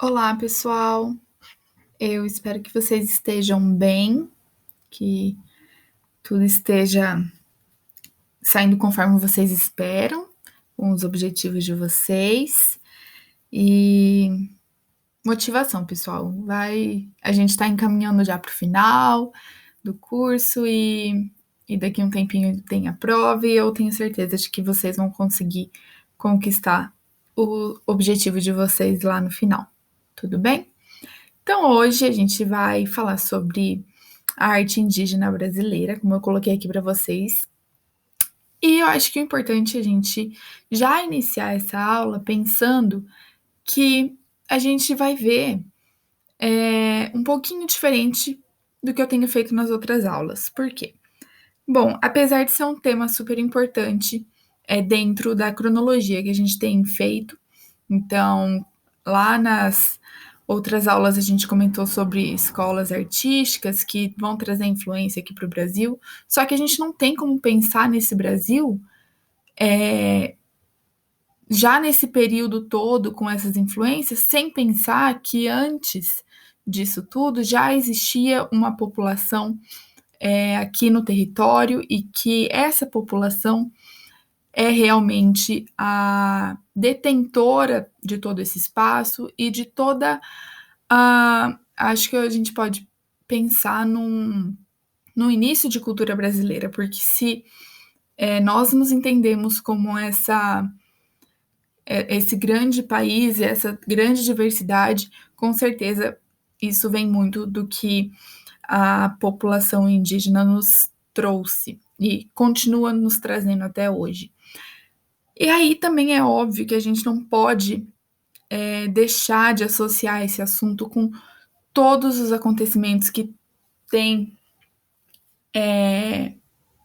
Olá, pessoal. Eu espero que vocês estejam bem, que tudo esteja saindo conforme vocês esperam, com os objetivos de vocês. E motivação, pessoal. A gente está encaminhando já para o final do curso e daqui a um tempinho tem a prova e eu tenho certeza de que vocês vão conseguir conquistar o objetivo de vocês lá no final. Tudo bem? Então, hoje a gente vai falar sobre a arte indígena brasileira, como eu coloquei aqui para vocês. E eu acho que é importante a gente já iniciar essa aula pensando que a gente vai ver um pouquinho diferente do que eu tenho feito nas outras aulas. Por quê? Bom, apesar de ser um tema super importante, é dentro da cronologia que a gente tem feito, então lá nas outras aulas a gente comentou sobre escolas artísticas que vão trazer influência aqui para o Brasil, só que a gente não tem como pensar nesse Brasil já nesse período todo com essas influências, sem pensar que antes disso tudo já existia uma população aqui no território e que essa população é realmente a detentora de todo esse espaço e de toda a. Acho que a gente pode pensar no início de cultura brasileira, porque se nós nos entendemos como esse grande país e essa grande diversidade, com certeza isso vem muito do que a população indígena nos trouxe e continua nos trazendo até hoje. E aí também é óbvio que a gente não pode deixar de associar esse assunto com todos os acontecimentos que têm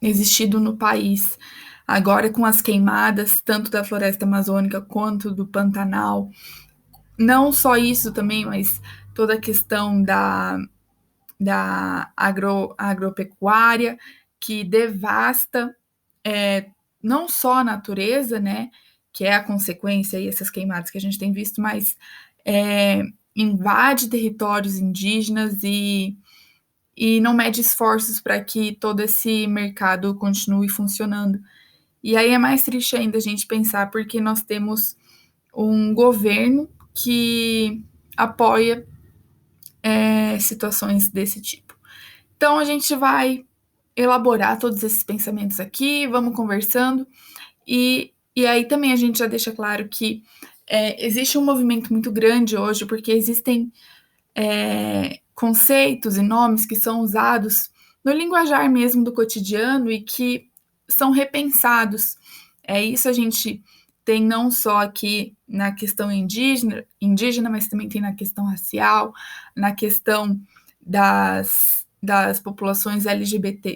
existido no país. Agora, com as queimadas, tanto da floresta amazônica quanto do Pantanal. Não só isso também, mas toda a questão da agropecuária, que devasta não só a natureza, né, que é a consequência e essas queimadas que a gente tem visto, mas invade territórios indígenas e não mede esforços para que todo esse mercado continue funcionando. E aí é mais triste ainda a gente pensar porque nós temos um governo que apoia situações desse tipo. Então a gente vai elaborar todos esses pensamentos aqui, vamos conversando e aí também a gente já deixa claro que existe um movimento muito grande hoje, porque existem conceitos e nomes que são usados no linguajar mesmo do cotidiano e que são repensados. Isso a gente tem não só aqui na questão indígena, mas também tem na questão racial, na questão das populações LGBTQ,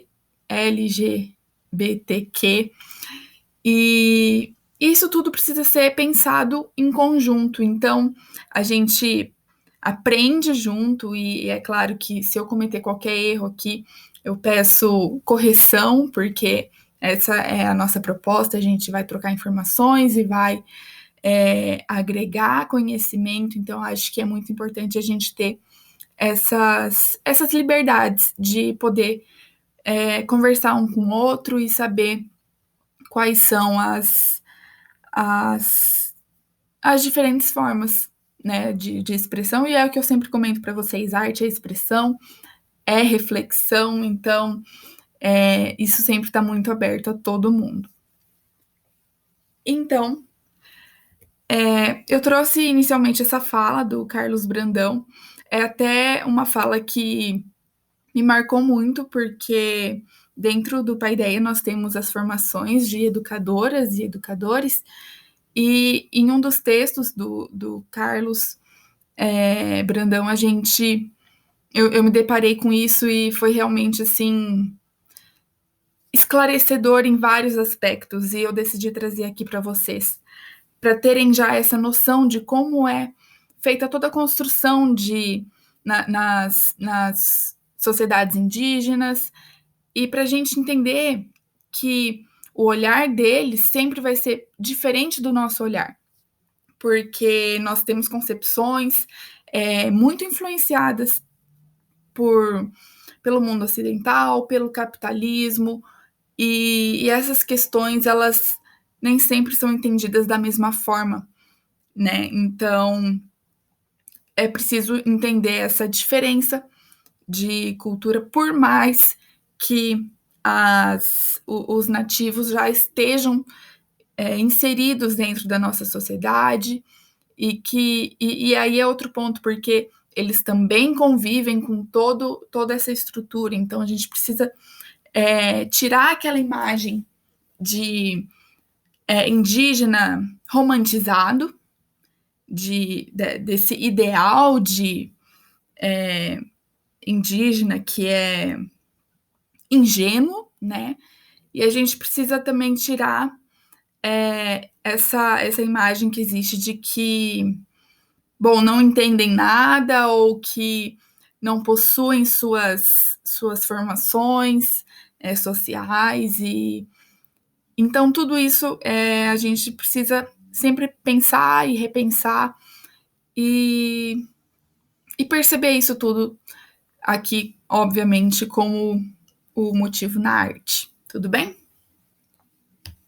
e isso tudo precisa ser pensado em conjunto. Então, a gente aprende junto, e é claro que se eu cometer qualquer erro aqui, eu peço correção, porque essa é a nossa proposta, a gente vai trocar informações e vai agregar conhecimento, então acho que é muito importante a gente ter essas liberdades de poder conversar um com o outro e saber quais são as, as diferentes formas, né, de expressão, e é o que eu sempre comento para vocês: arte é expressão, é reflexão, então isso sempre está muito aberto a todo mundo. Então, eu trouxe inicialmente essa fala do Carlos Brandão, é até uma fala que me marcou muito, porque dentro do Paideia nós temos as formações de educadoras e educadores, e em um dos textos do Carlos Brandão, eu me deparei com isso e foi realmente assim esclarecedor em vários aspectos, e eu decidi trazer aqui para vocês, para terem já essa noção de como é feita toda a construção nas sociedades indígenas, e para a gente entender que o olhar deles sempre vai ser diferente do nosso olhar. porque nós temos concepções muito influenciadas pelo mundo ocidental, pelo capitalismo, e essas questões, elas nem sempre são entendidas da mesma forma, né? Então, é preciso entender essa diferença de cultura, por mais que os nativos já estejam inseridos dentro da nossa sociedade, e aí é outro ponto, porque eles também convivem com toda essa estrutura, então a gente precisa tirar aquela imagem de indígena romantizado, desse ideal de indígena que é ingênuo, né? E a gente precisa também tirar essa imagem que existe de que, bom, não entendem nada ou que não possuem suas formações sociais. E então tudo isso a gente precisa sempre pensar e repensar e perceber isso tudo aqui, obviamente, como o motivo na arte. Tudo bem?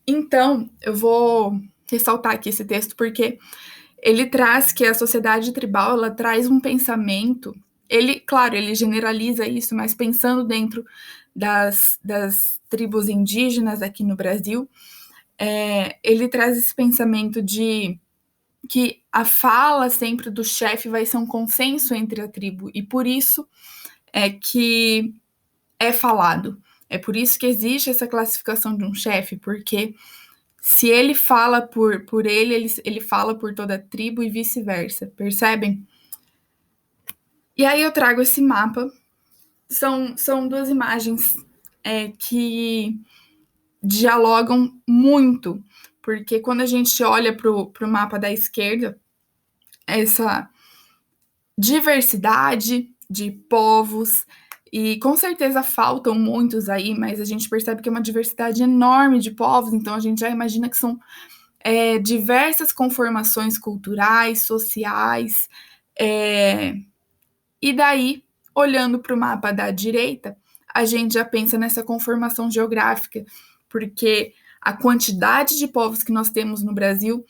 Então, eu vou ressaltar aqui esse texto porque ele traz que a sociedade tribal, ela traz um pensamento, claro, ele generaliza isso, mas pensando dentro das tribos indígenas aqui no Brasil, ele traz esse pensamento de que a fala sempre do chefe vai ser um consenso entre a tribo, e por isso é que é falado. É por isso que existe essa classificação de um chefe, porque se ele fala por ele fala por toda a tribo e vice-versa, percebem? E aí eu trago esse mapa. São duas imagens que dialogam muito, porque quando a gente olha para o mapa da esquerda, essa diversidade de povos, e com certeza faltam muitos aí, mas a gente percebe que é uma diversidade enorme de povos, então a gente já imagina que são diversas conformações culturais, sociais, e daí, olhando para o mapa da direita, a gente já pensa nessa conformação geográfica, porque a quantidade de povos que nós temos no Brasil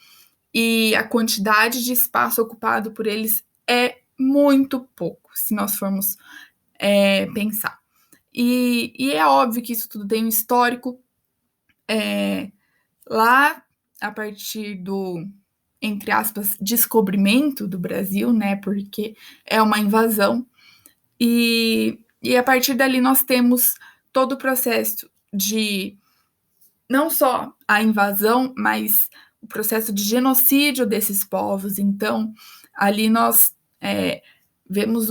e a quantidade de espaço ocupado por eles é muito pouco, se nós formos pensar. E é óbvio que isso tudo tem um histórico lá a partir do, entre aspas, descobrimento do Brasil, né? Porque é uma invasão. E a partir dali nós temos todo o processo de não só a invasão, mas o processo de genocídio desses povos. Então, ali nós vemos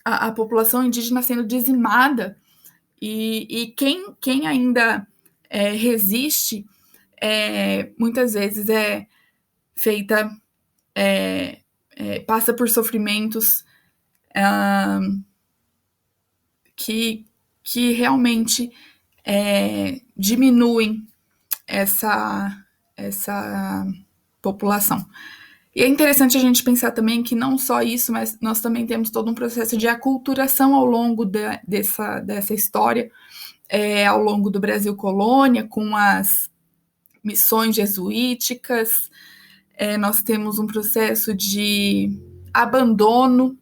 a população indígena sendo dizimada, e quem ainda resiste, muitas vezes feita, passa por sofrimentos que realmente diminuem essa população. E é interessante a gente pensar também que não só isso, mas nós também temos todo um processo de aculturação ao longo dessa história, ao longo do Brasil colônia, com as missões jesuíticas. Nós temos um processo de abandono,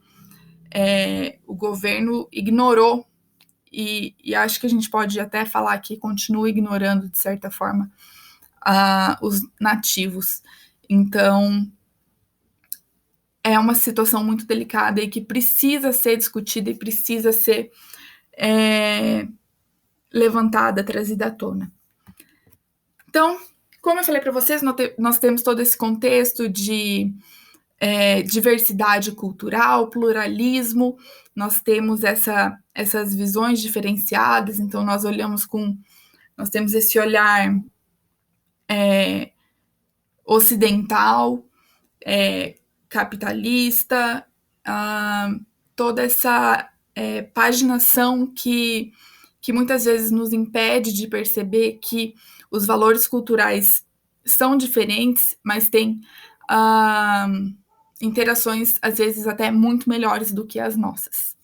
o governo ignorou, e acho que a gente pode até falar que continua ignorando, de certa forma, os nativos. Então, é uma situação muito delicada e que precisa ser discutida e precisa ser levantada, trazida à tona. Então, como eu falei para vocês, nós temos todo esse contexto de diversidade cultural, pluralismo, nós temos essas visões diferenciadas, então nós temos esse olhar ocidental, capitalista, toda essa paginação que muitas vezes nos impede de perceber que os valores culturais são diferentes, mas têm interações, às vezes, até muito melhores do que as nossas.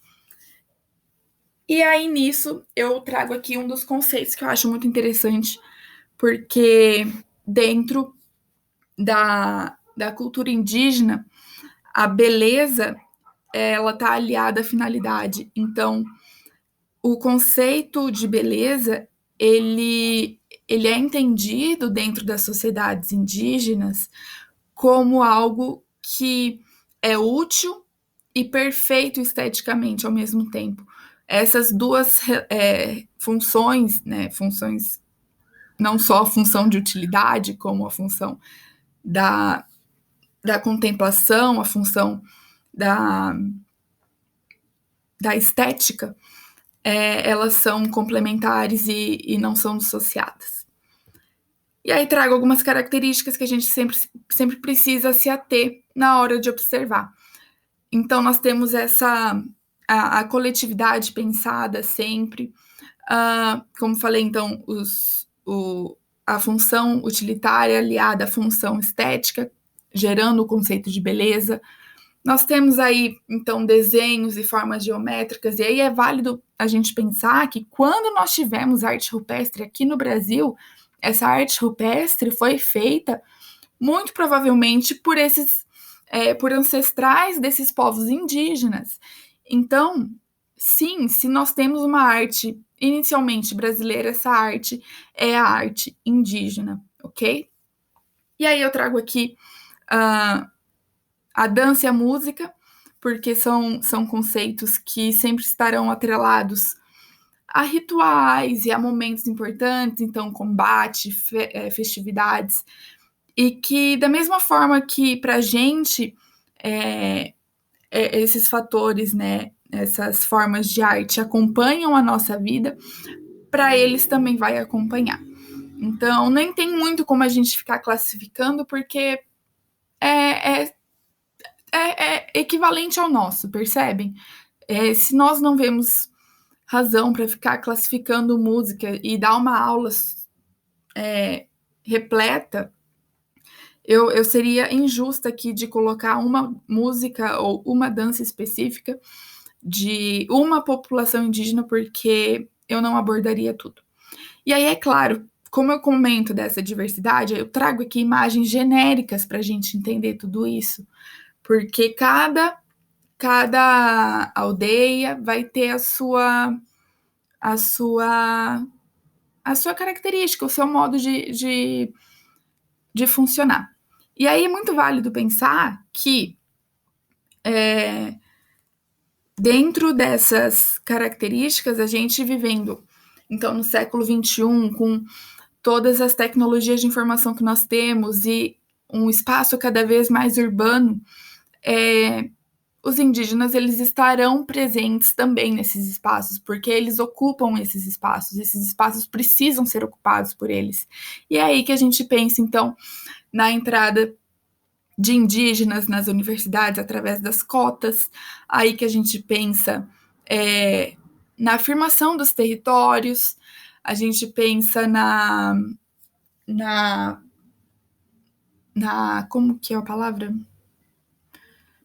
E aí, nisso, eu trago aqui um dos conceitos que eu acho muito interessante, porque dentro da cultura indígena, a beleza, ela está aliada à finalidade. Então, o conceito de beleza, ele é entendido dentro das sociedades indígenas como algo que é útil e perfeito esteticamente ao mesmo tempo. Essas duas funções, né, funções, não só a função de utilidade, como a função da contemplação, a função da estética, elas são complementares e não são dissociadas. E aí trago algumas características que a gente sempre precisa se ater na hora de observar. Então, nós temos a coletividade pensada sempre. Como falei, então, a função utilitária aliada à função estética, gerando o conceito de beleza. Nós temos aí, então, desenhos e formas geométricas, e aí é válido a gente pensar que quando nós tivemos arte rupestre aqui no Brasil, essa arte rupestre foi feita muito provavelmente por ancestrais desses povos indígenas. Então, sim, se nós temos uma arte inicialmente brasileira, essa arte é a arte indígena, ok? E aí eu trago aqui a dança e a música, porque são conceitos que sempre estarão atrelados a rituais e a momentos importantes, então combate, festividades, e que da mesma forma que para a gente esses fatores, né, essas formas de arte acompanham a nossa vida, para eles também vai acompanhar. Então, nem tem muito como a gente ficar classificando, porque é equivalente ao nosso, percebem? Se nós não vemos razão para ficar classificando música e dar uma aula repleta, eu seria injusta aqui de colocar uma música ou uma dança específica de uma população indígena, porque eu não abordaria tudo. E aí, é claro, como eu comento dessa diversidade, eu trago aqui imagens genéricas para a gente entender tudo isso, porque cada aldeia vai ter a sua característica, o seu modo de funcionar. E aí é muito válido pensar que dentro dessas características, a gente vivendo, então, no século XXI, com todas as tecnologias de informação que nós temos e um espaço cada vez mais urbano, os indígenas, eles estarão presentes também nesses espaços, porque eles ocupam esses espaços precisam ser ocupados por eles. E é aí que a gente pensa, então, na entrada de indígenas nas universidades através das cotas, aí que a gente pensa na afirmação dos territórios, a gente pensa como que é a palavra?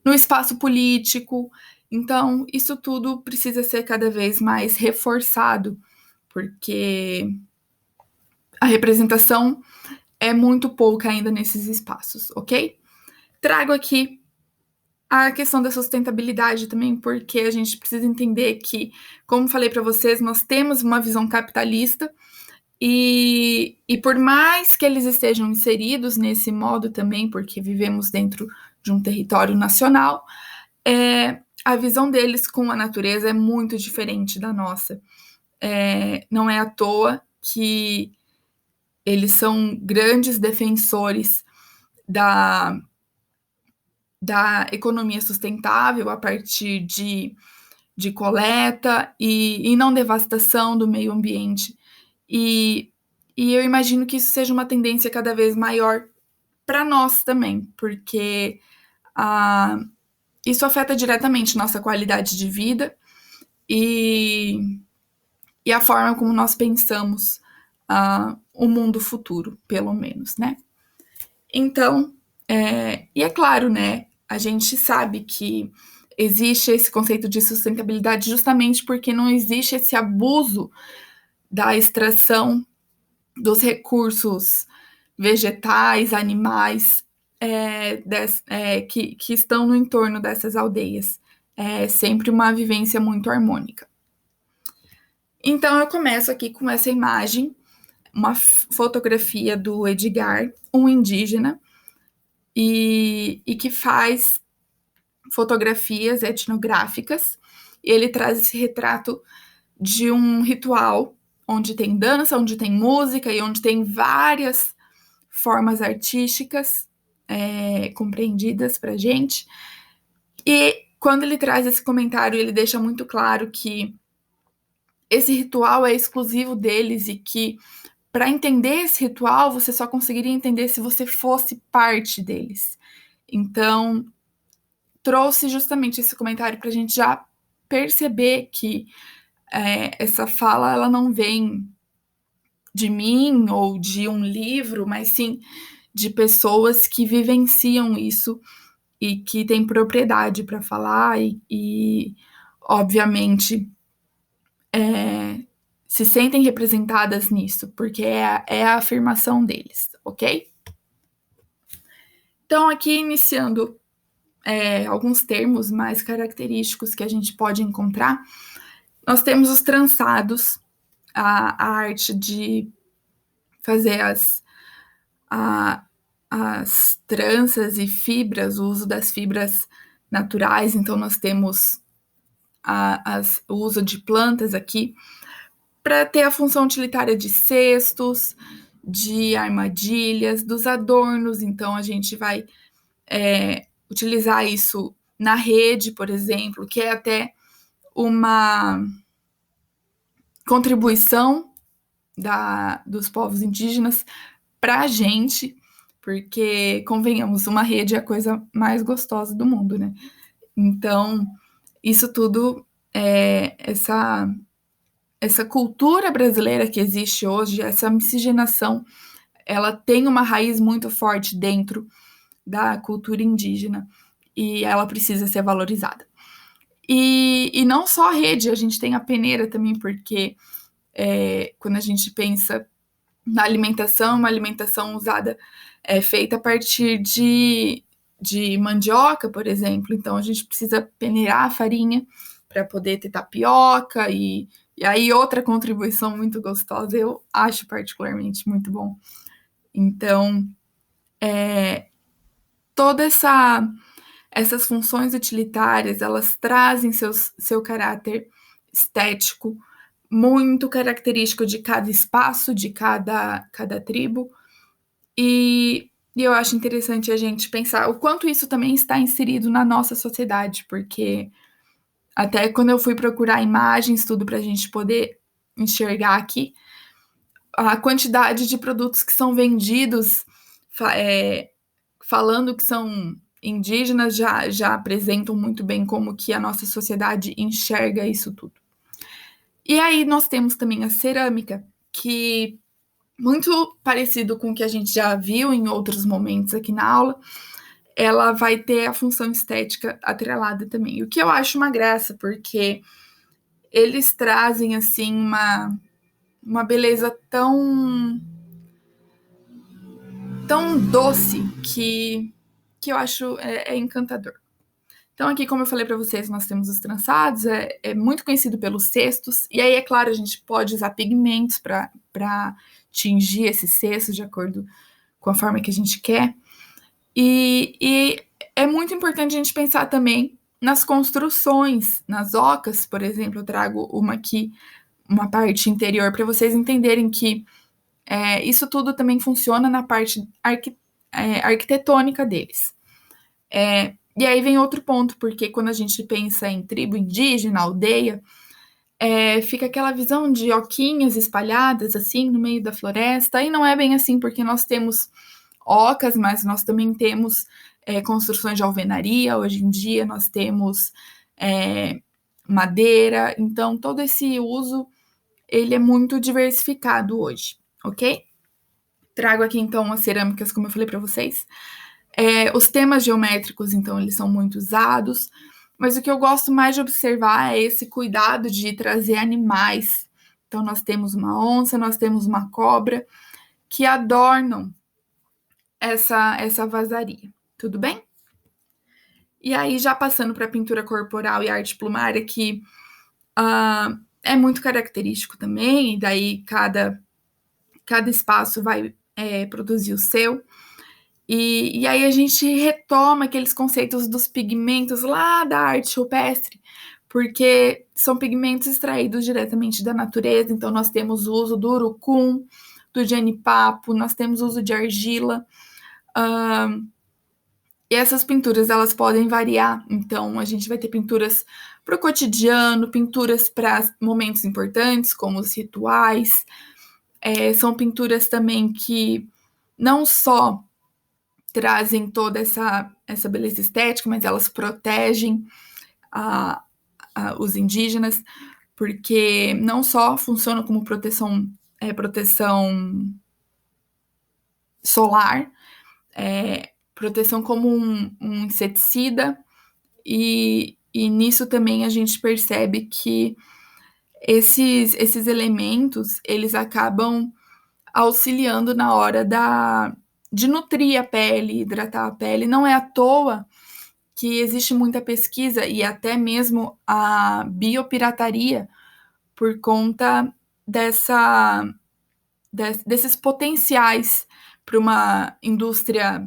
No espaço político. Então, isso tudo precisa ser cada vez mais reforçado, porque a representação é muito pouca ainda nesses espaços, ok? Trago aqui a questão da sustentabilidade também, porque a gente precisa entender que, como falei para vocês, nós temos uma visão capitalista e por mais que eles estejam inseridos nesse modo também, porque vivemos dentro de um território nacional, a visão deles com a natureza é muito diferente da nossa. Não é à toa que eles são grandes defensores da economia sustentável a partir de coleta e não devastação do meio ambiente. E eu imagino que isso seja uma tendência cada vez maior para nós também, porque isso afeta diretamente nossa qualidade de vida e a forma como nós pensamos o mundo futuro, pelo menos, né? Então, e é claro, né, a gente sabe que existe esse conceito de sustentabilidade justamente porque não existe esse abuso da extração dos recursos vegetais, animais, que estão no entorno dessas aldeias. É sempre uma vivência muito harmônica. Então, eu começo aqui com essa imagem, uma fotografia do Edgar, um indígena, e que faz fotografias etnográficas. E ele traz esse retrato de um ritual onde tem dança, onde tem música e onde tem várias formas artísticas compreendidas para gente. E quando ele traz esse comentário, ele deixa muito claro que esse ritual é exclusivo deles e que para entender esse ritual você só conseguiria entender se você fosse parte deles. Então, trouxe justamente esse comentário para a gente já perceber que essa fala ela não vem de mim ou de um livro, mas sim de pessoas que vivenciam isso e que têm propriedade para falar e obviamente, se sentem representadas nisso, porque é a afirmação deles, ok? Então, aqui iniciando alguns termos mais característicos que a gente pode encontrar, nós temos os trançados, a arte de fazer as tranças e fibras, o uso das fibras naturais. Então, nós temos o uso de plantas aqui para ter a função utilitária de cestos, de armadilhas, dos adornos. Então, a gente vai utilizar isso na rede, por exemplo, que é até uma contribuição dos povos indígenas para a gente, porque, convenhamos, uma rede é a coisa mais gostosa do mundo, né? Então, isso tudo, essa cultura brasileira que existe hoje, essa miscigenação, ela tem uma raiz muito forte dentro da cultura indígena e ela precisa ser valorizada. E não só a rede, a gente tem a peneira também, porque quando a gente pensa na alimentação, uma alimentação usada feita a partir de mandioca, por exemplo. Então, a gente precisa peneirar a farinha para poder ter tapioca e aí outra contribuição muito gostosa, eu acho particularmente muito bom. Então, todas essas funções utilitárias, elas trazem seu caráter estético, muito característico de cada espaço, de cada tribo, e eu acho interessante a gente pensar o quanto isso também está inserido na nossa sociedade, porque até quando eu fui procurar imagens, tudo para a gente poder enxergar aqui, a quantidade de produtos que são vendidos falando que são indígenas já apresentam muito bem como que a nossa sociedade enxerga isso tudo. E aí nós temos também a cerâmica, que muito parecido com o que a gente já viu em outros momentos aqui na aula, ela vai ter a função estética atrelada também. O que eu acho uma graça, porque eles trazem assim uma beleza tão doce que eu acho encantador. Então, aqui, como eu falei para vocês, nós temos os trançados, é muito conhecido pelos cestos, e aí, é claro, a gente pode usar pigmentos para tingir esses cestos de acordo com a forma que a gente quer. E é muito importante a gente pensar também nas construções, nas ocas, por exemplo. Eu trago uma aqui, uma parte interior, para vocês entenderem que isso tudo também funciona na parte arquitetônica deles. E aí vem outro ponto, porque quando a gente pensa em tribo indígena, aldeia, fica aquela visão de oquinhas espalhadas assim no meio da floresta, e não é bem assim, porque nós temos ocas, mas nós também temos construções de alvenaria. Hoje em dia nós temos madeira, então todo esse uso ele é muito diversificado hoje, ok? Trago aqui, então, as cerâmicas, como eu falei para vocês. Os temas geométricos, então, eles são muito usados, mas o que eu gosto mais de observar é esse cuidado de trazer animais. Então, nós temos uma onça, nós temos uma cobra, que adornam essa vasaria. Tudo bem? E aí, já passando para a pintura corporal e arte plumária, que é muito característico também, e daí cada espaço vai produzir o seu. E aí a gente retoma aqueles conceitos dos pigmentos lá da arte rupestre, porque são pigmentos extraídos diretamente da natureza. Então, nós temos o uso do urucum, do jenipapo, nós temos o uso de argila. E essas pinturas, elas podem variar. Então, a gente vai ter pinturas para o cotidiano, pinturas para momentos importantes, como os rituais. São pinturas também que não só trazem toda essa beleza estética, mas elas protegem os indígenas, porque não só funcionam como proteção solar, proteção como um inseticida, e nisso também a gente percebe que esses elementos, eles acabam auxiliando na hora de nutrir a pele, hidratar a pele. Não é à toa que existe muita pesquisa e até mesmo a biopirataria por conta desses potenciais para uma indústria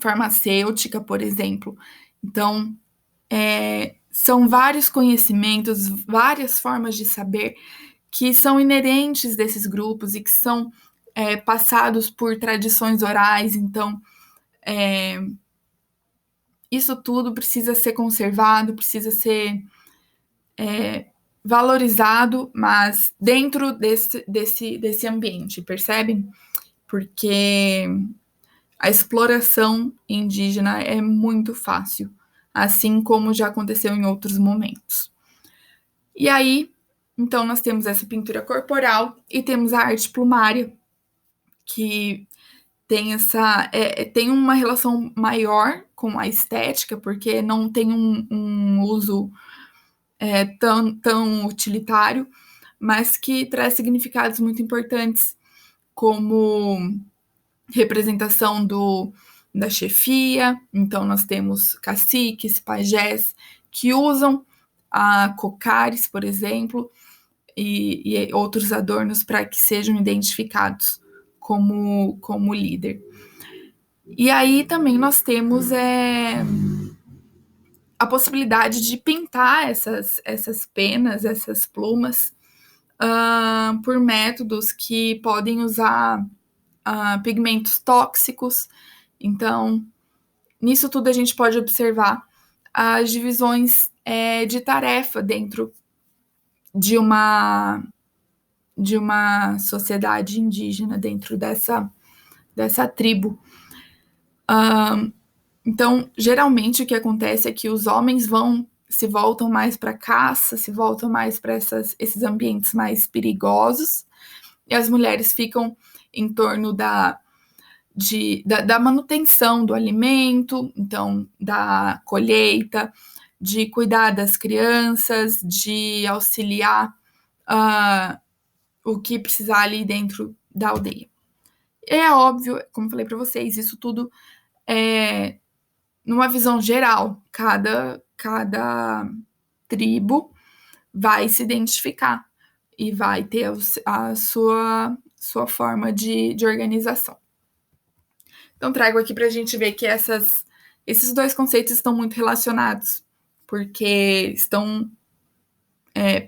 farmacêutica, por exemplo. Então, são vários conhecimentos, várias formas de saber que são inerentes desses grupos e que são passados por tradições orais. Então, isso tudo precisa ser conservado, precisa ser valorizado, mas dentro desse ambiente, percebem? Porque a exploração indígena é muito fácil, assim como já aconteceu em outros momentos. E aí, então, nós temos essa pintura corporal e temos a arte plumária, que tem uma relação maior com a estética, porque não tem um uso tão utilitário, mas que traz significados muito importantes, como representação da chefia. Então, nós temos caciques, pajés, que usam cocares, por exemplo, e outros adornos para que sejam identificados como líder. E aí também nós temos a possibilidade de pintar essas penas, essas plumas, por métodos que podem usar pigmentos tóxicos. Então, nisso tudo a gente pode observar as divisões de tarefa dentro de uma sociedade indígena, dentro dessa tribo. Então, geralmente o que acontece é que os homens se voltam mais para a caça, se voltam mais para esses ambientes mais perigosos, e as mulheres ficam em torno da manutenção do alimento, então da colheita, de cuidar das crianças, de auxiliar o que precisar ali dentro da aldeia. É óbvio, como falei para vocês, isso tudo é numa visão geral. Cada tribo vai se identificar e vai ter a sua forma de organização. Então, trago aqui para a gente ver que esses dois conceitos estão muito relacionados, porque estão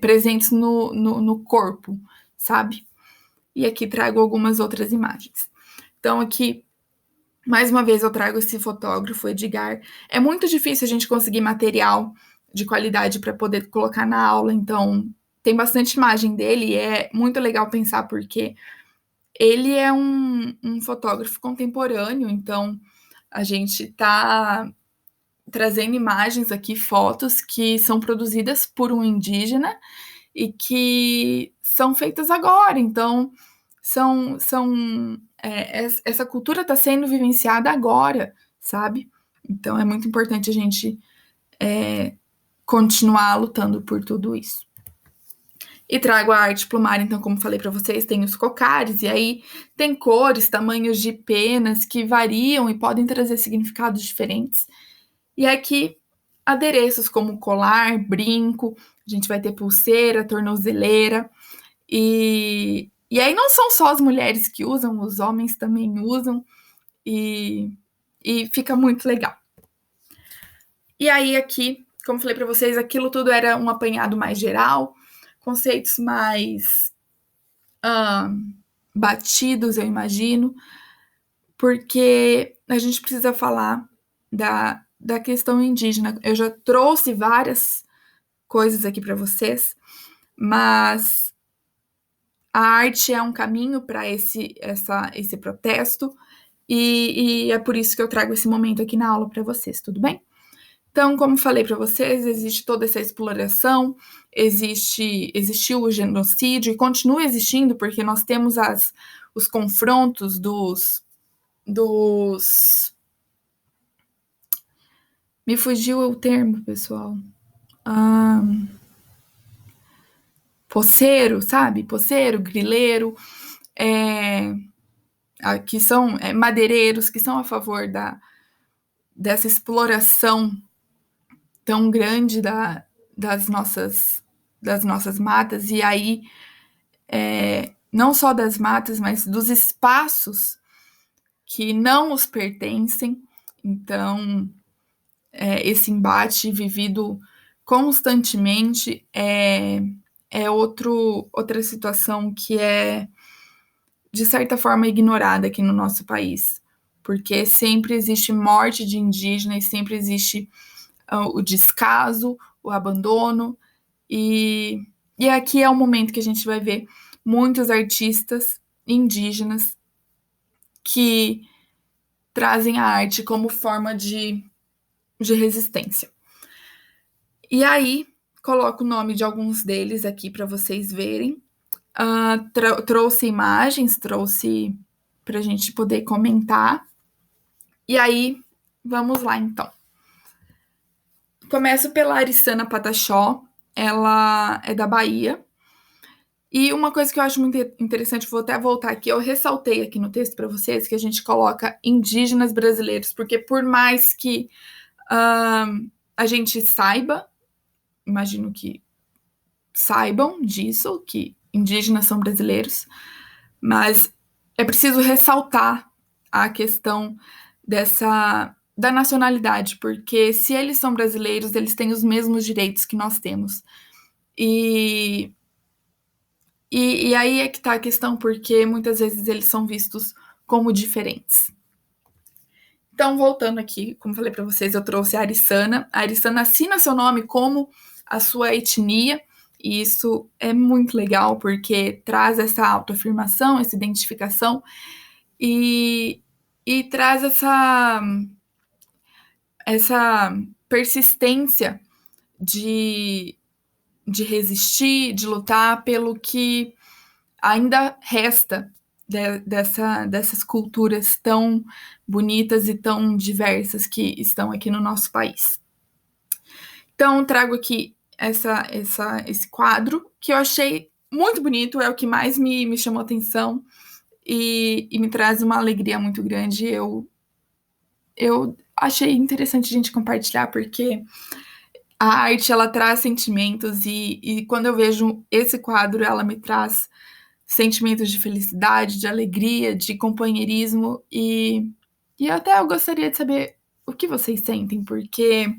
presentes no corpo, sabe? E aqui trago algumas outras imagens. Então, aqui, mais uma vez, eu trago esse fotógrafo, Edgar. É muito difícil a gente conseguir material de qualidade para poder colocar na aula, então tem bastante imagem dele e é muito legal pensar porque ele é um fotógrafo contemporâneo, então a gente está trazendo imagens aqui, fotos que são produzidas por um indígena e que são feitas agora. Então, são essa cultura está sendo vivenciada agora, sabe? Então é muito importante a gente continuar lutando por tudo isso. E trago a arte plumária, então, como falei para vocês, tem os cocares, e aí tem cores, tamanhos de penas que variam e podem trazer significados diferentes. E aqui, adereços como colar, brinco, a gente vai ter pulseira, tornozeleira, e aí não são só as mulheres que usam, os homens também usam, e fica muito legal. E aí aqui, como falei para vocês, aquilo tudo era um apanhado mais geral, conceitos mais batidos, eu imagino, porque a gente precisa falar da questão indígena. Eu já trouxe várias coisas aqui para vocês, mas a arte é um caminho para esse protesto, e é por isso que eu trago esse momento aqui na aula para vocês, tudo bem? Então, como falei para vocês, existe toda essa exploração, existiu o genocídio e continua existindo, porque nós temos os confrontos dos. Me fugiu o termo, pessoal. Poceiro, sabe? Poceiro, grileiro, que são madeireiros, que são a favor dessa exploração tão grande das nossas matas, e aí não só das matas, mas dos espaços que não os pertencem. Então, esse embate vivido constantemente é outra situação que é, de certa forma, ignorada aqui no nosso país, porque sempre existe morte de indígena e sempre existe o descaso, o abandono, e aqui é o momento que a gente vai ver muitos artistas indígenas que trazem a arte como forma de resistência. E aí, coloco o nome de alguns deles aqui para vocês verem. Trouxe imagens, trouxe para a gente poder comentar. E aí, vamos lá então. Começo pela Arissana Pataxó, ela é da Bahia. E uma coisa que eu acho muito interessante, vou até voltar aqui, eu ressaltei aqui no texto para vocês que a gente coloca indígenas brasileiros, porque por mais que a gente saiba, imagino que saibam disso, que indígenas são brasileiros, mas é preciso ressaltar a questão da nacionalidade, porque se eles são brasileiros, eles têm os mesmos direitos que nós temos. E aí é que está a questão, porque muitas vezes eles são vistos como diferentes. Então, voltando aqui, como falei para vocês, eu trouxe a Arissana. A Arissana assina seu nome como a sua etnia, e isso é muito legal, porque traz essa autoafirmação, essa identificação, e traz essa persistência de resistir, de lutar pelo que ainda resta dessas culturas tão bonitas e tão diversas que estão aqui no nosso país. Então, trago aqui esse quadro, que eu achei muito bonito, é o que mais me chamou a atenção e me traz uma alegria muito grande. Eu achei interessante a gente compartilhar, porque a arte, ela traz sentimentos, e quando eu vejo esse quadro, ela me traz sentimentos de felicidade, de alegria, de companheirismo, e até eu gostaria de saber o que vocês sentem, porque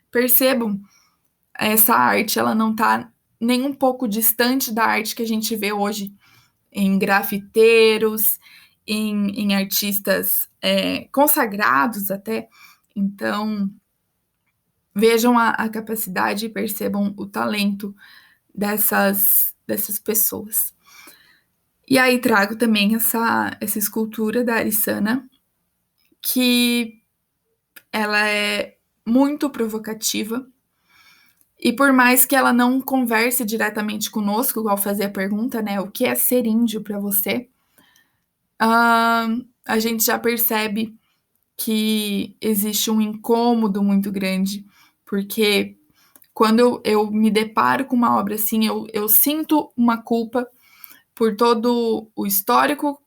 percebam, essa arte, ela não está nem um pouco distante da arte que a gente vê hoje em grafiteiros, em artistas consagrados até. Então, vejam a capacidade e percebam o talento dessas pessoas. E aí trago também essa escultura da Arissana, que ela é muito provocativa, e por mais que ela não converse diretamente conosco, igual fazer a pergunta, né, o que é ser índio para você? a gente já percebe que existe um incômodo muito grande, porque quando eu me deparo com uma obra assim, eu sinto uma culpa por todo o histórico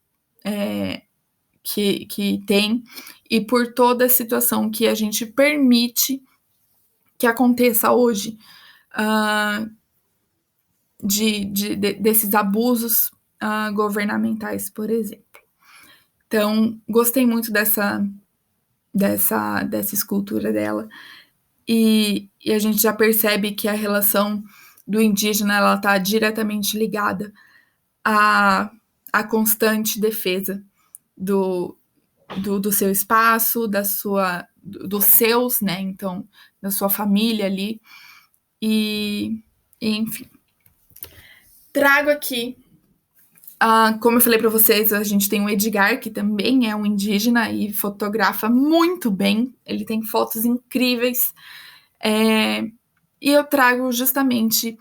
que tem e por toda a situação que a gente permite que aconteça hoje, desses abusos governamentais, por exemplo. Então, gostei muito dessa escultura dela. E a gente já percebe que a relação do indígena ela está diretamente ligada à constante defesa do seu espaço, dos seus, né? Então, da sua família ali. E enfim. Trago aqui, como eu falei para vocês, a gente tem o Edgar, que também é um indígena e fotografa muito bem. Ele tem fotos incríveis. E eu trago justamente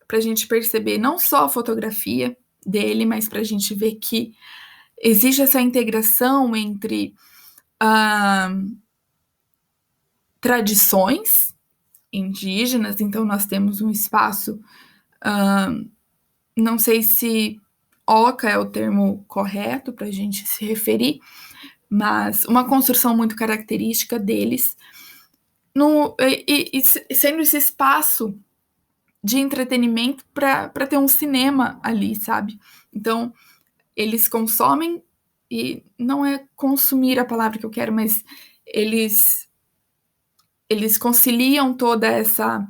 para a gente perceber não só a fotografia dele, mas para a gente ver que existe essa integração entre tradições indígenas. Então, nós temos um espaço, não sei se oca é o termo correto para a gente se referir, mas uma construção muito característica deles, e sendo esse espaço de entretenimento para ter um cinema ali, sabe? Então, eles consomem, e não é consumir a palavra que eu quero, mas eles conciliam toda essa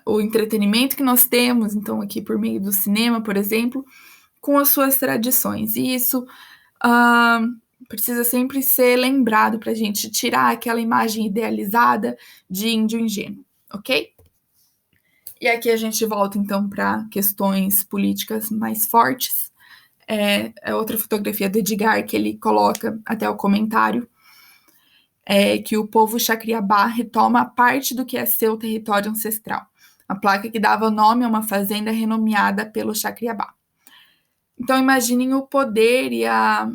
o entretenimento que nós temos, então aqui por meio do cinema, por exemplo, com as suas tradições. E isso precisa sempre ser lembrado para a gente tirar aquela imagem idealizada de índio ingênuo, ok? E aqui a gente volta então para questões políticas mais fortes. É outra fotografia do Edgar que ele coloca até o comentário, que o povo Chacriabá retoma parte do que é seu território ancestral, a placa que dava nome a uma fazenda renomeada pelo Chacriabá. Então imaginem o poder e a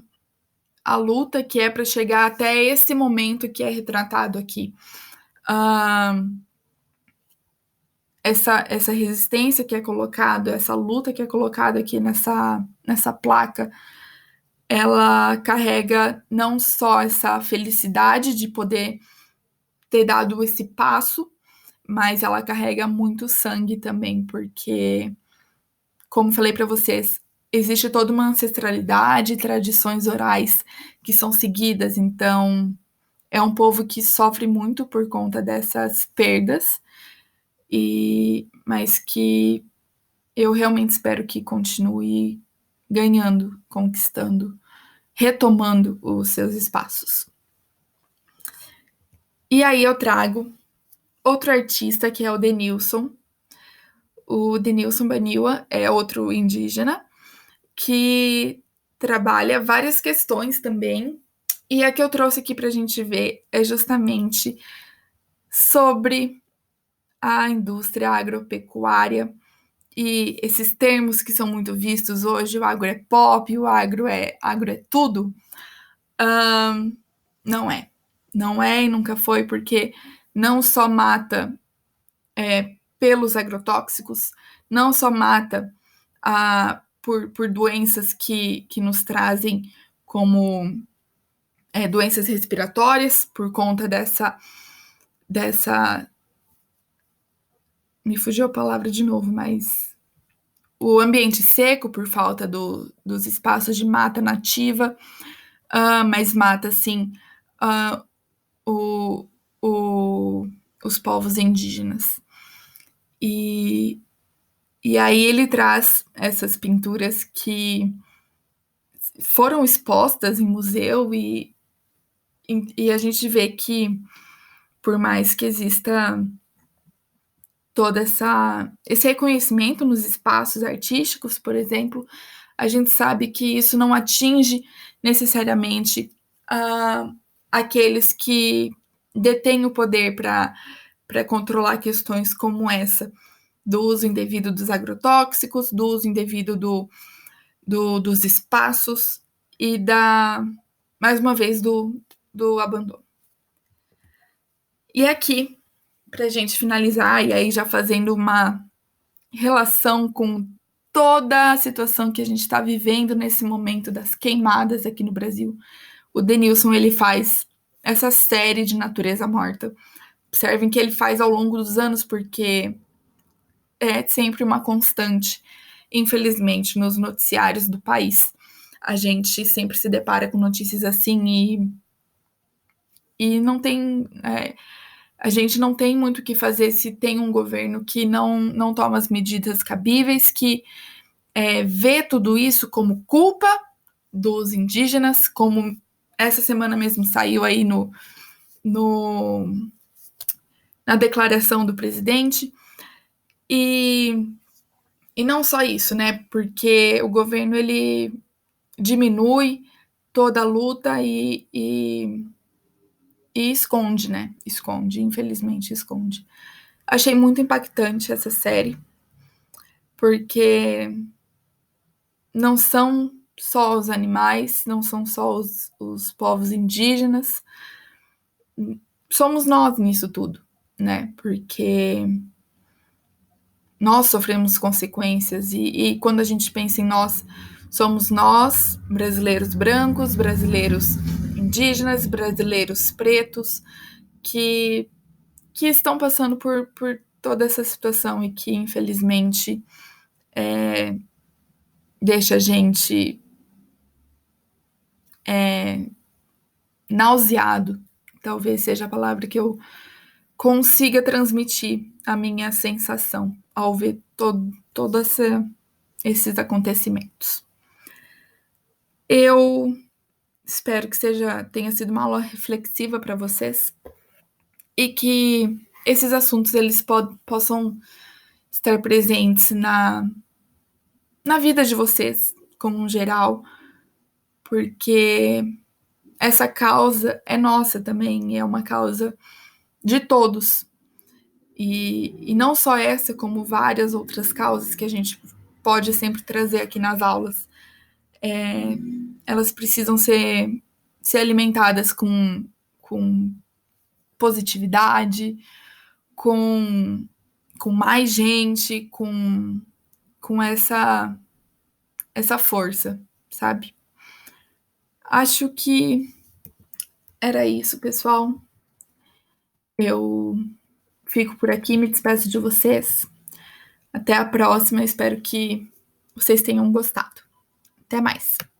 luta que é para chegar até esse momento que é retratado aqui. Essa resistência que é colocada, essa luta que é colocada aqui nessa placa, ela carrega não só essa felicidade de poder ter dado esse passo, mas ela carrega muito sangue também, porque, como falei para vocês, existe toda uma ancestralidade, tradições orais que são seguidas, então é um povo que sofre muito por conta dessas perdas, mas que eu realmente espero que continue ganhando, conquistando, retomando os seus espaços. E aí eu trago outro artista, que é o Denilson. O Denilson Baniwa é outro indígena que trabalha várias questões também. E a que eu trouxe aqui para a gente ver é justamente sobre a indústria agropecuária e esses termos que são muito vistos hoje, o agro é pop, o agro é tudo. Não é. Não é e nunca foi, porque não só mata pelos agrotóxicos, não só mata por doenças que nos trazem como doenças respiratórias, por conta dessa. Me fugiu a palavra de novo, mas o ambiente seco, por falta dos espaços de mata nativa, mas mata, sim, os povos indígenas. E aí ele traz essas pinturas que foram expostas em museu e a gente vê que, por mais que exista todo esse reconhecimento nos espaços artísticos, por exemplo, a gente sabe que isso não atinge necessariamente aqueles que detêm o poder para controlar questões como essa, do uso indevido dos agrotóxicos, do uso indevido dos espaços e mais uma vez, do abandono. E aqui, pra gente finalizar, e aí já fazendo uma relação com toda a situação que a gente está vivendo nesse momento das queimadas aqui no Brasil, o Denilson, ele faz essa série de Natureza Morta. Observem que ele faz ao longo dos anos, porque é sempre uma constante, infelizmente, nos noticiários do país. A gente sempre se depara com notícias assim e não tem. A gente não tem muito o que fazer se tem um governo que não toma as medidas cabíveis, que vê tudo isso como culpa dos indígenas, como essa semana mesmo saiu aí na declaração do presidente. E não só isso, né? Porque o governo ele diminui toda a luta e esconde, né? Esconde, infelizmente esconde. Achei muito impactante essa série, porque não são só os animais, não são só os povos indígenas, somos nós nisso tudo, né? Porque nós sofremos consequências e quando a gente pensa em nós, somos nós, brasileiros brancos, brasileiros indígenas, brasileiros pretos, que estão passando por toda essa situação e que, infelizmente, deixa a gente nauseado. Talvez seja a palavra que eu consiga transmitir a minha sensação ao ver todos esses acontecimentos. Eu espero que tenha sido uma aula reflexiva para vocês e que esses assuntos eles possam estar presentes na vida de vocês, como um geral, porque essa causa é nossa também, é uma causa de todos. E não só essa, como várias outras causas que a gente pode sempre trazer aqui nas aulas. Elas precisam ser alimentadas com positividade, com mais gente, com essa força, sabe? Acho que era isso, pessoal. Eu fico por aqui, me despeço de vocês. Até a próxima, espero que vocês tenham gostado. Até mais.